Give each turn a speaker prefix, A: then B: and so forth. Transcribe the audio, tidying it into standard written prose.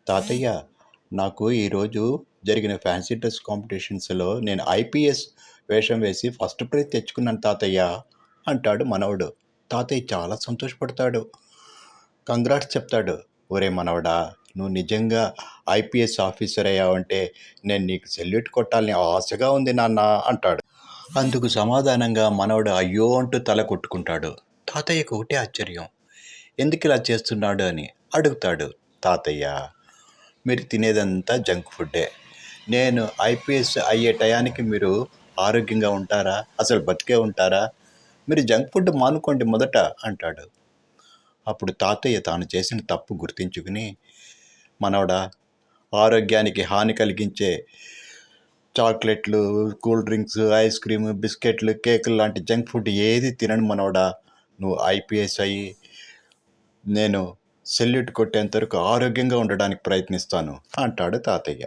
A: తాతయ్య, నాకు ఈరోజు జరిగిన ఫ్యాన్సీ డ్రెస్ కాంపిటీషన్స్‌లో నేను ఐపీఎస్ వేషం వేసి ఫస్ట్ ప్రైజ్ తెచ్చుకున్నాను తాతయ్య అంటాడు మనవడు. తాతయ్య చాలా సంతోషపడతాడు. కంగ్రాట్స్ చెప్తాడు. ఒరే మనవడా, నువ్వు నిజంగా ఐపీఎస్ ఆఫీసర్ అయ్యావంటే నేను నీకు సెల్యూట్ కొట్టాలని ఆశగా ఉంది నాన్న అంటాడు. అందుకు సమాధానంగా మనవడు అయ్యో అంటూ తల కొట్టుకుంటాడు. తాతయ్యకు ఒకటే ఆశ్చర్యం. ఎందుకు ఇలా చేస్తున్నాడు అని అడుగుతాడు. తాతయ్య, మీరు తినేదంతా జంక్ ఫుడ్డే. నేను ఐపీఎస్ అయ్యే టయానికి మీరు ఆరోగ్యంగా ఉంటారా? అసలు బతికే ఉంటారా? మీరు జంక్ ఫుడ్ మానుకోండి మొదట అంటాడు. అప్పుడు తాతయ్య తాను చేసిన తప్పు గుర్తించుకుని, మనవడా, ఆరోగ్యానికి హాని కలిగించే చాక్లెట్లు, కూల్ డ్రింక్స్, ఐస్ క్రీమ్, బిస్కెట్లు, కేకులు లాంటి జంక్ ఫుడ్ ఏది తినను మనవడా. నువ్వు ఐపీఎస్ అయ్యి నేను సెల్యూట్ కొట్టేంత వరకు ఆరోగ్యంగా ఉండడానికి ప్రయత్నిస్తాను అంటాడు తాతయ్య.